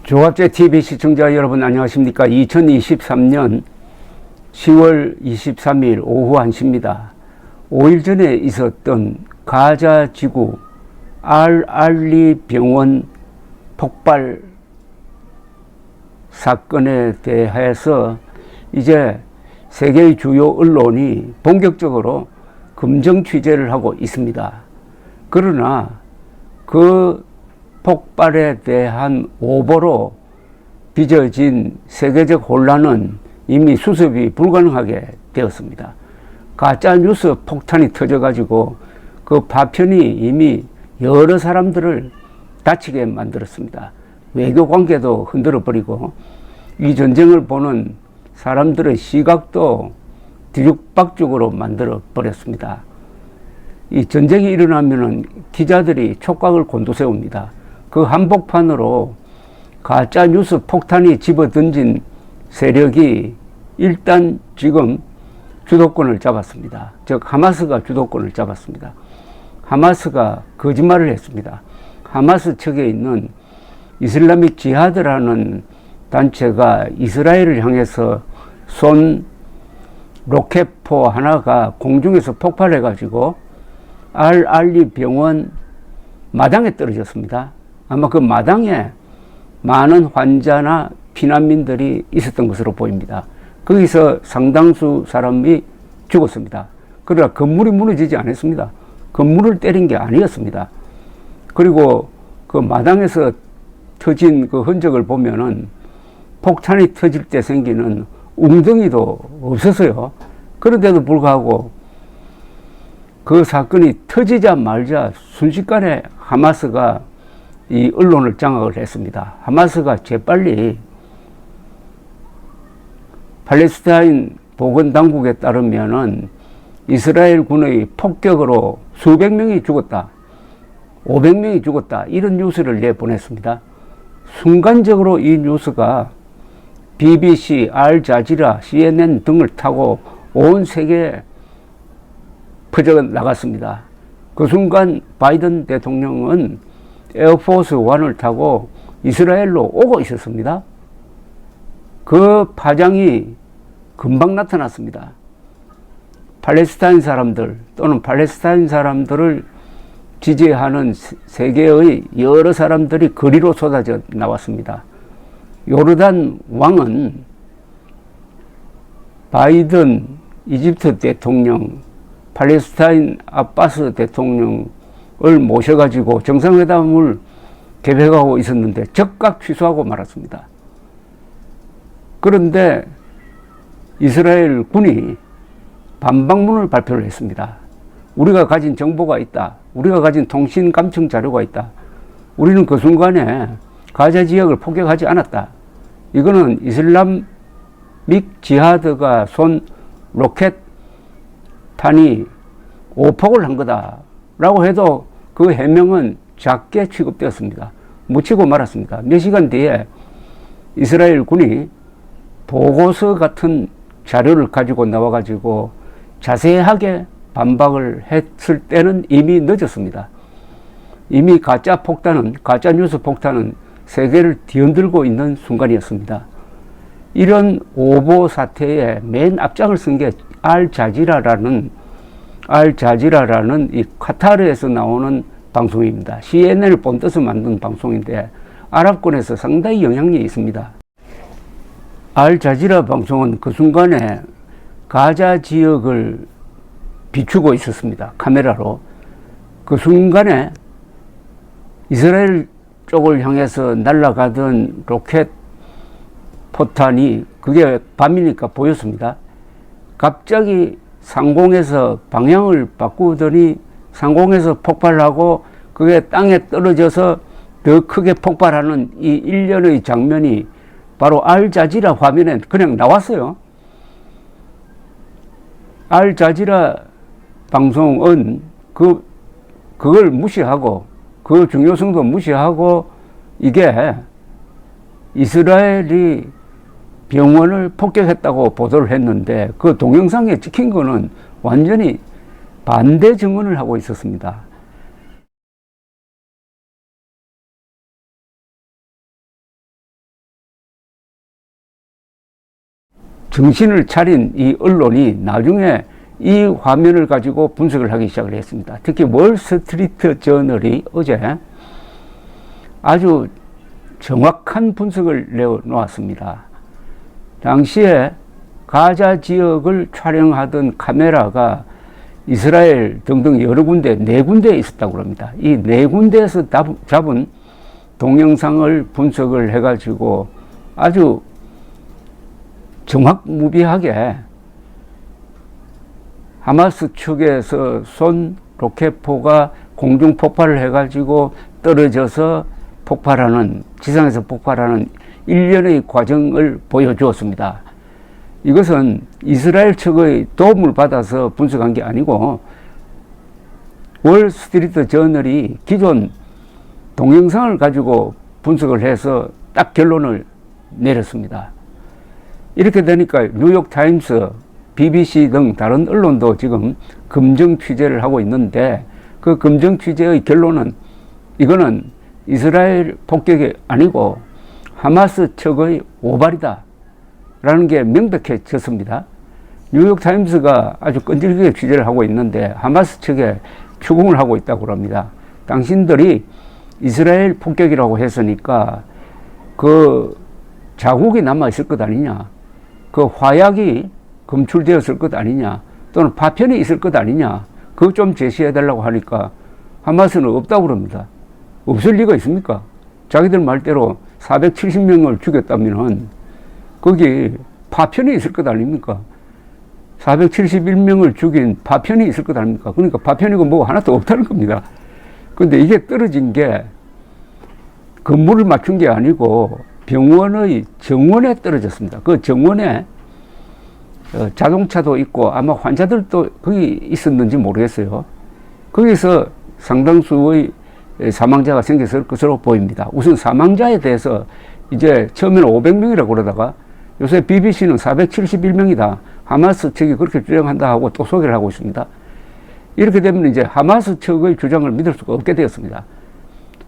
조갑제 TV 시청자 여러분 안녕하십니까? 2023년 10월 23일 오후 1시입니다. 5일 전에 있었던 가자 지구 알알리 병원 폭발 사건에 대해서 이제 세계의 주요 언론이 본격적으로 검증 취재를 하고 있습니다. 그러나 그 폭발에 대한 오보로 빚어진 세계적 혼란은 이미 수습이 불가능하게 되었습니다. 가짜뉴스 폭탄이 터져가지고 그 파편이 이미 여러 사람들을 다치게 만들었습니다. 외교 관계도 흔들어 버리고 이 전쟁을 보는 사람들의 시각도 뒤죽박죽으로 만들어 버렸습니다. 이 전쟁이 일어나면은 기자들이 촉각을 곤두세웁니다. 그 한복판으로 가짜 뉴스 폭탄이 집어던진 세력이 일단 지금 주도권을 잡았습니다. 즉 하마스가 주도권을 잡았습니다. 하마스가 거짓말을 했습니다. 하마스 측에 있는 이슬라믹 지하드라는 단체가 이스라엘을 향해서 쏜 로켓포 하나가 공중에서 폭발해 가지고 알알리 병원 마당에 떨어졌습니다. 아마 그 마당에 많은 환자나 피난민들이 있었던 것으로 보입니다. 거기서 상당수 사람이 죽었습니다. 그러나 건물이 무너지지 않았습니다. 건물을 때린 게 아니었습니다. 그리고 그 마당에서 터진 그 흔적을 보면은 폭탄이 터질 때 생기는 웅덩이도 없었어요. 그런데도 불구하고 그 사건이 터지자마자 순식간에 하마스가 이 언론을 장악을 했습니다. 하마스가 재빨리 팔레스타인 보건당국에 따르면은 이스라엘 군의 폭격으로 수백 명이 죽었다, 500명이 죽었다, 이런 뉴스를 내보냈습니다. 순간적으로 이 뉴스가 BBC, 알자지라, CNN 등을 타고 온 세계에 퍼져 나갔습니다. 그 순간 바이든 대통령은 에어포스 1을 타고 이스라엘로 오고 있었습니다. 그 파장이 금방 나타났습니다. 팔레스타인 사람들 또는 팔레스타인 사람들을 지지하는 세계의 여러 사람들이 거리로 쏟아져 나왔습니다. 요르단 왕은 바이든 이집트 대통령, 팔레스타인 아바스 대통령을 모셔가지고 정상회담을 계획하고 있었는데 즉각 취소하고 말았습니다. 그런데 이스라엘 군이 반박문을 발표를 했습니다. 우리가 가진 정보가 있다. 우리가 가진 통신 감청 자료가 있다. 우리는 그 순간에 가자 지역을 폭격하지 않았다. 이거는 이슬람믹 지하드가 쏜 로켓탄이 오폭을 한 거다라고 해도 그 해명은 작게 취급되었습니다. 묻히고 말았습니다. 몇 시간 뒤에 이스라엘 군이 보고서 같은 자료를 가지고 나와가지고 자세하게 반박을 했을 때는 이미 늦었습니다. 이미 가짜 뉴스 폭탄은 세계를 뒤흔들고 있는 순간이었습니다. 이런 오보 사태에 맨 앞장을 쓴 게 알자지라라는 이 카타르에서 나오는 방송입니다. CNN을 본떠서 만든 방송인데 아랍권에서 상당히 영향력이 있습니다. 알자지라 방송은 그 순간에 가자 지역을 비추고 있었습니다. 카메라로. 그 순간에 이스라엘 쪽을 향해서 날아가던 로켓 포탄이 그게 밤이니까 보였습니다. 갑자기 상공에서 방향을 바꾸더니 상공에서 폭발하고 그게 땅에 떨어져서 더 크게 폭발하는 이 일련의 장면이 바로 알자지라 화면에 그냥 나왔어요. 알자지라 방송은 그걸 무시하고 그 중요성도 무시하고 이게 이스라엘이 병원을 폭격했다고 보도를 했는데 그 동영상에 찍힌 거는 완전히 반대 증언을 하고 있었습니다. 정신을 차린 이 언론이 나중에 이 화면을 가지고 분석을 하기 시작을 했습니다. 특히 월스트리트 저널이 어제 아주 정확한 분석을 내놓았습니다. 당시에 가자 지역을 촬영하던 카메라가 이스라엘 등등 여러 군데, 4군데에 있었다고 합니다. 이 4군데에서 잡은 동영상을 분석을 해가지고 아주 정확무비하게 하마스 측에서 쏜 로켓포가 공중 폭발을 해가지고 떨어져서 폭발하는, 지상에서 폭발하는 일련의 과정을 보여주었습니다. 이것은 이스라엘 측의 도움을 받아서 분석한 게 아니고 월스트리트 저널이 기존 동영상을 가지고 분석을 해서 딱 결론을 내렸습니다. 이렇게 되니까 뉴욕타임스, BBC 등 다른 언론도 지금 검증 취재를 하고 있는데 그 검증 취재의 결론은 이거는 이스라엘 폭격이 아니고 하마스 측의 오발이다 라는 게 명백해졌습니다. 뉴욕타임스가 아주 끈질기게 취재를 하고 있는데 하마스 측에 추궁을 하고 있다고 합니다. 당신들이 이스라엘 폭격이라고 했으니까 그 자국이 남아있을 것 아니냐, 그 화약이 검출되었을 것 아니냐, 또는 파편이 있을 것 아니냐, 그거 좀 제시해달라고 하니까 하마스는 없다고 합니다. 없을 리가 있습니까? 자기들 말대로 470명을 죽였다면 거기 파편이 있을 것 아닙니까? 471명을 죽인 파편이 있을 것 아닙니까? 그러니까 파편이고 뭐 하나도 없다는 겁니다. 근데 이게 떨어진 게 건물을 맞춘 게 아니고 병원의 정원에 떨어졌습니다. 그 정원에 자동차도 있고 아마 환자들도 거기 있었는지 모르겠어요. 거기서 상당수의 사망자가 생겼을 것으로 보입니다. 우선 사망자에 대해서 이제 처음에는 500명이라고 그러다가 요새 BBC는 471명이다. 하마스 측이 그렇게 주장한다 하고 또 소개를 하고 있습니다. 이렇게 되면 이제 하마스 측의 주장을 믿을 수가 없게 되었습니다.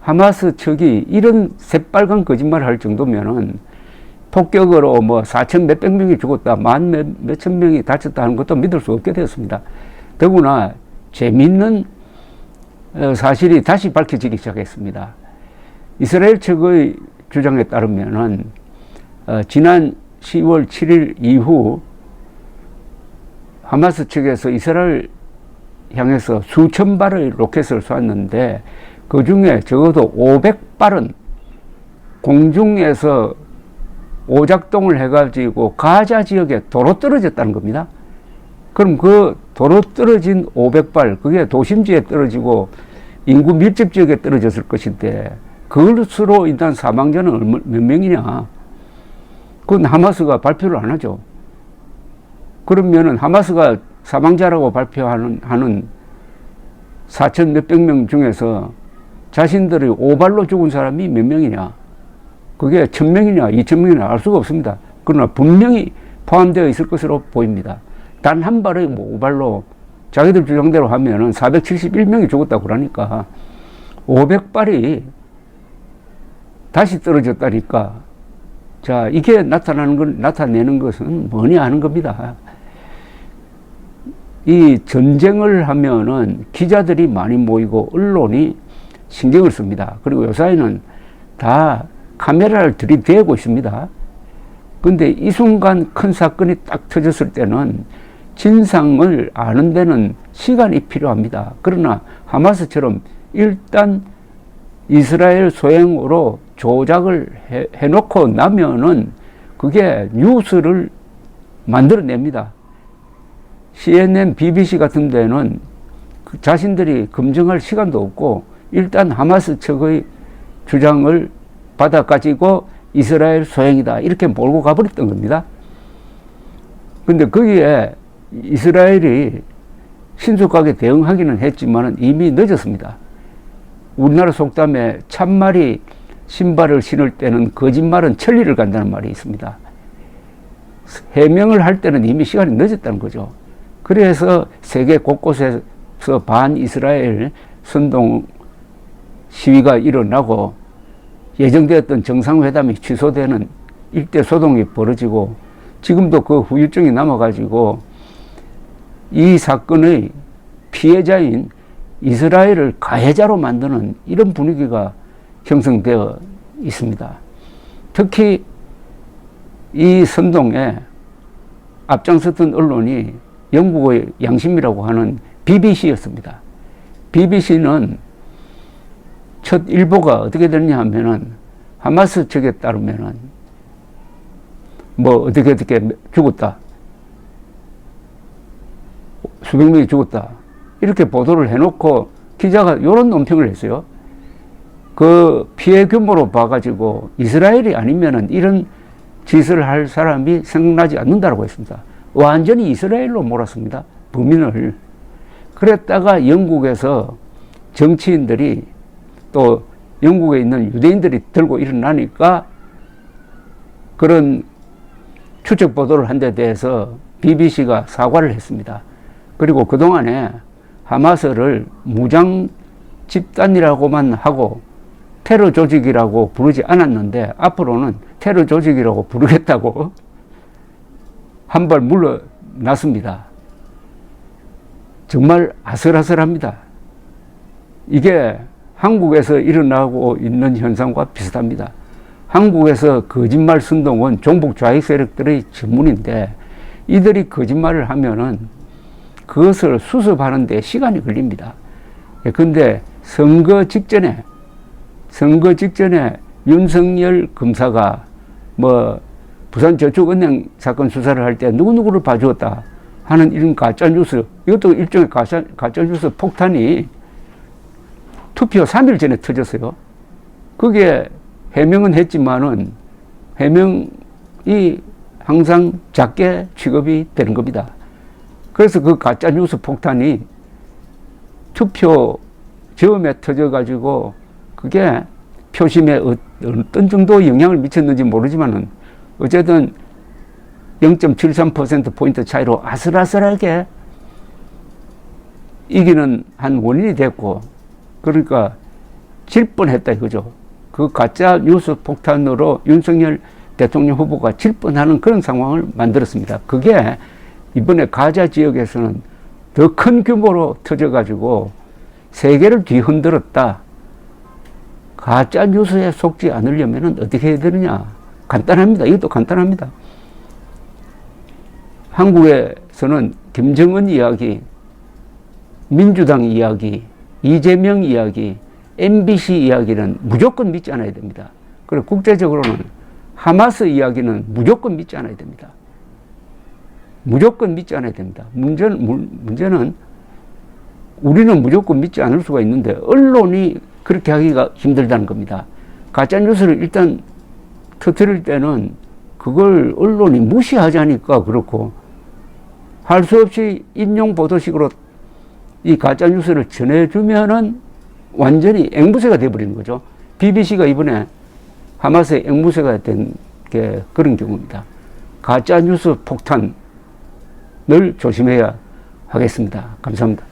하마스 측이 이런 새빨간 거짓말을 할 정도면은 폭격으로 뭐 4천 몇백 명이 죽었다, 몇천 명이 다쳤다 하는 것도 믿을 수 없게 되었습니다. 더구나 재미있는 사실이 다시 밝혀지기 시작했습니다. 이스라엘 측의 주장에 따르면은 지난 10월 7일 이후 하마스 측에서 이스라엘 향해서 수천 발의 로켓을 쐈는데 그 중에 적어도 500발은 공중에서 오작동을 해가지고 가자 지역에 도로 떨어졌다는 겁니다. 그럼 그 도로 떨어진 500발, 그게 도심지에 떨어지고 인구 밀집 지역에 떨어졌을 것인데 그것으로 인한 사망자는 몇 명이냐? 그건 하마스가 발표를 안 하죠. 그러면은 하마스가 사망자라고 발표하는 4천 몇백 명 중에서 자신들이 오발로 죽은 사람이 몇 명이냐? 그게 1000명이냐, 2000명이냐 알 수가 없습니다. 그러나 분명히 포함되어 있을 것으로 보입니다. 단 한 발의 오발로 자기들 주장대로 하면은 471명이 죽었다고 그러니까 500발이 다시 떨어졌다니까. 자, 이게 나타내는 것은 뭐냐 하는 겁니다. 이 전쟁을 하면은 기자들이 많이 모이고 언론이 신경을 씁니다. 그리고 요사이는 다 카메라를 들이대고 있습니다. 근데 이 순간 큰 사건이 딱 터졌을 때는 진상을 아는 데는 시간이 필요합니다. 그러나 하마스처럼 일단 이스라엘 소행으로 조작을 해놓고 나면은 그게 뉴스를 만들어냅니다. CNN, BBC 같은 데는 자신들이 검증할 시간도 없고 일단 하마스 측의 주장을 받아가지고 이스라엘 소행이다 이렇게 몰고 가버렸던 겁니다. 근데 거기에 이스라엘이 신속하게 대응하기는 했지만 이미 늦었습니다. 우리나라 속담에 참말이 신발을 신을 때는 거짓말은 천리를 간다는 말이 있습니다. 해명을 할 때는 이미 시간이 늦었다는 거죠. 그래서 세계 곳곳에서 반 이스라엘 선동 시위가 일어나고 예정되었던 정상회담이 취소되는 일대 소동이 벌어지고 지금도 그 후유증이 남아가지고 이 사건의 피해자인 이스라엘을 가해자로 만드는 이런 분위기가 형성되어 있습니다. 특히 이 선동에 앞장섰던 언론이 영국의 양심이라고 하는 BBC였습니다. BBC는 첫 일보가 어떻게 됐냐 하면은 하마스 측에 따르면은 뭐 어떻게 죽었다. 수백 명이 죽었다. 이렇게 보도를 해놓고 기자가 이런 논평을 했어요. 그 피해 규모로 봐가지고 이스라엘이 아니면은 이런 짓을 할 사람이 생각나지 않는다고 했습니다. 완전히 이스라엘로 몰았습니다. 범인을. 그랬다가 영국에서 정치인들이 또 영국에 있는 유대인들이 들고 일어나니까 그런 추적 보도를 한 데 대해서 BBC가 사과를 했습니다. 그리고 그동안에 하마스를 무장 집단이라고만 하고 테러 조직이라고 부르지 않았는데 앞으로는 테러 조직이라고 부르겠다고 한 발 물러났습니다. 정말 아슬아슬합니다. 이게 한국에서 일어나고 있는 현상과 비슷합니다. 한국에서 거짓말 선동은 종북 좌익 세력들의 전문인데 이들이 거짓말을 하면은 그것을 수습하는 데 시간이 걸립니다. 그런데 선거 직전에 윤석열 검사가 뭐 부산저축은행 사건 수사를 할 때 누구누구를 봐주었다 하는 이런 가짜뉴스, 이것도 일종의 가짜뉴스 폭탄이 투표 3일 전에 터졌어요. 그게 해명은 했지만은 해명이 항상 작게 취급이 되는 겁니다. 그래서 그 가짜뉴스 폭탄이 투표 즈음에 터져가지고 그게 표심에 어떤 정도 영향을 미쳤는지 모르지만은 어쨌든 0.73%포인트 차이로 아슬아슬하게 이기는 한 원인이 됐고, 그러니까 질 뻔했다 이거죠. 그 가짜 뉴스 폭탄으로 윤석열 대통령 후보가 질 뻔하는 그런 상황을 만들었습니다. 그게 이번에 가자 지역에서는 더 큰 규모로 터져가지고 세계를 뒤흔들었다. 가짜 뉴스에 속지 않으려면 어떻게 해야 되느냐? 간단합니다. 이것도 간단합니다. 한국에서는 김정은 이야기, 민주당 이야기, 이재명 이야기, MBC 이야기는 무조건 믿지 않아야 됩니다. 그리고 국제적으로는 하마스 이야기는 무조건 믿지 않아야 됩니다. 무조건 믿지 않아야 됩니다. 문제는 우리는 무조건 믿지 않을 수가 있는데 언론이 그렇게 하기가 힘들다는 겁니다. 가짜뉴스를 일단 터뜨릴 때는 그걸 언론이 무시하자니까 그렇고 할 수 없이 인용 보도식으로 이 가짜뉴스를 전해주면은 완전히 앵무새가 돼버리는 거죠. BBC가 이번에 하마스의 앵무새가 된 게 그런 경우입니다. 가짜뉴스 폭탄을 조심해야 하겠습니다. 감사합니다.